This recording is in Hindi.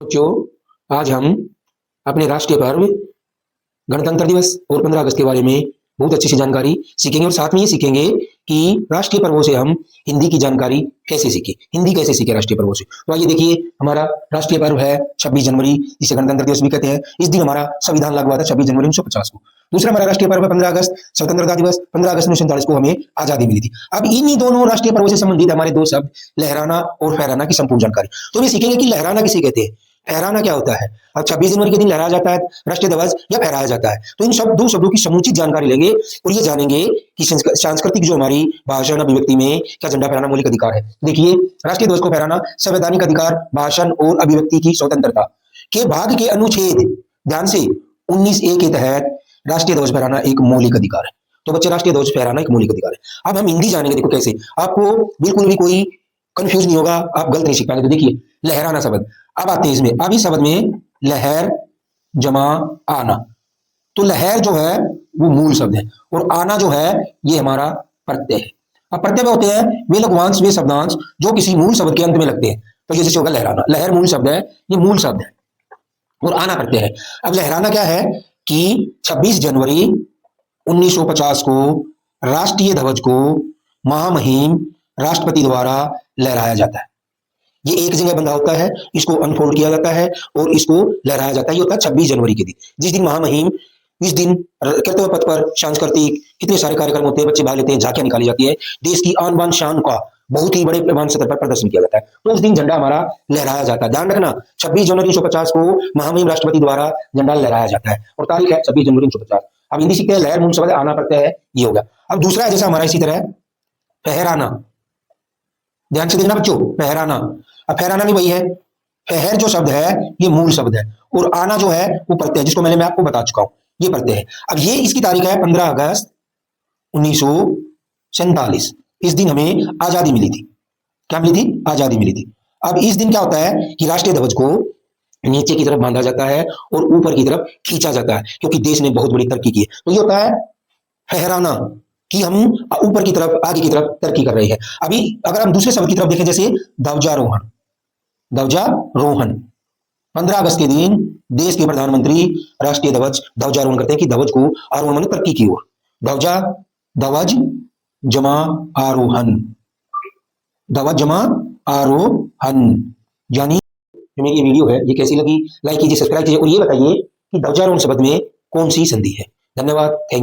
बच्चों, आज हम अपने राष्ट्रीय पर्व गणतंत्र दिवस और 15 अगस्त के बारे में बहुत अच्छी सी जानकारी सीखेंगे और साथ में ये सीखेंगे कि राष्ट्रीय पर्वों से हम हिंदी की जानकारी कैसे सीखें, हिंदी कैसे सीखें राष्ट्रीय पर्वों से। तो आइए देखिए, हमारा राष्ट्रीय पर्व है 26 जनवरी, जिसे गणतंत्र दिवस भी कहते हैं। इस दिन हमारा संविधान लागू हुआ था 26 जनवरी 1950 को। दूसरा हमारा राष्ट्रीय पर्व है 15 अगस्त, स्वतंत्रता दिवस। 15 अगस्त 1947 को हमें आजादी मिली थी। अब इन्हीं दोनों राष्ट्रीय पर्वों से संबंधित हमारे दो शब्द लहराना और फहराना की संपूर्ण जानकारी। तो ये सीखेंगे कि लहराना किसे कहते हैं, फहराना क्या होता है। अब 26 जनवरी के दिन लहराया जाता है राष्ट्रीय ध्वज या फहराया जाता है। तो इन दो शब्दों की समुचित जानकारी लेंगे और ये जानेंगे कि सांस्कृतिक जो हमारी भाषण अभिव्यक्ति में क्या झंडा फहराना मौलिक अधिकार है। देखिए, राष्ट्रीय ध्वज को फहराना संवैधानिक अधिकार, भाषण और अभिव्यक्ति की स्वतंत्रता के भाग के अनुच्छेद ध्यान से 19A के तहत राष्ट्रीय ध्वज फहराना एक मौलिक अधिकार है। तो बच्चे, राष्ट्रीय ध्वज फहराना एक मौलिक अधिकार है। अब हम हिंदी जानेंगे, देखो कैसे, आपको बिल्कुल भी कोई कंफ्यूज नहीं होगा, आप गलत नहीं सीख पाएंगे। तो देखिए, लहराना शब्द, अब आते हैं इसमें। अब इस शब्द में लहर जमा आना, तो लहर जो है वो मूल शब्द है और आना जो है ये हमारा प्रत्यय है। अब प्रत्यय में होते हैं वे लघुवांश, वे शब्दांश जो किसी मूल शब्द के अंत में लगते हैं। तो जैसे होगा लहराना, लहर मूल शब्द है, ये मूल शब्द है और आना प्रत्यय है। अब लहराना क्या है कि 26 जनवरी 1950 को राष्ट्रीय ध्वज को महामहिम राष्ट्रपति द्वारा लहराया जाता है। ये एक जगह बंधा होता है, इसको अनफोल्ड किया जाता है और इसको लहराया जाता है। ये होता है 26 जनवरी के दिन, जिस दिन महामहिम, इस दिन कर्तव्य पथ पर सांस्कृतिक कितने सारे कार्यक्रम होते हैं, बच्चे भाग लेते हैं, झांकियां निकाली जाती है, देश की आन बान शान का बहुत ही बड़े पैमाने सतह पर प्रदर्शन किया जाता है। तो उस दिन झंडा हमारा लहराया जाता है। ध्यान रखना, 26 जनवरी 1950 को महामहिम राष्ट्रपति द्वारा झंडा लहराया जाता है और तारीख है 26 जनवरी 1950। अब हिंदी सीखते हैं, लहर मूल शब्द, आना प्रत्यय है, ये होगा। अब दूसरा है जैसा हमारा इसी तरह फहराना, ध्यान से देखना बच्चों, फहराना। अब फहराना भी वही है, फहर जो शब्द है ये मूल शब्द है और आना जो है वो प्रत्यय, जिसको मैं आपको बता चुका हूं, ये प्रत्यय है। अब ये इसकी तारीख है 15 अगस्त 1947। इस दिन हमें आजादी मिली थी। क्या मिली थी? आजादी मिली थी। अब इस दिन क्या होता है कि राष्ट्रीय ध्वज को नीचे की तरफ बांधा जाता है और ऊपर की तरफ खींचा जाता है, क्योंकि देश ने बहुत बड़ी तरक्की की है। तो ये होता है फहराना कि हम ऊपर की तरफ, आगे की तरफ तरक्की कर रहे हैं। अभी अगर हम दूसरे शब्द की तरफ देखें, जैसे ध्वजारोहण, ध्वजारोहण 15 अगस्त के दिन देश के प्रधानमंत्री राष्ट्रीय ध्वजारोहण करते हैं कि ध्वज को आरोहण माने तरक्की की ओर, ध्वज जमा आरोहण, ध्वज जमा आरोहण। यानी जो मेरी ये वीडियो है ये कैसी लगी, लाइक कीजिए, सब्सक्राइब कीजिए और ये बताइए कि ध्वजारोहण शब्द में कौन सी संधि है। धन्यवाद, थैंक यू।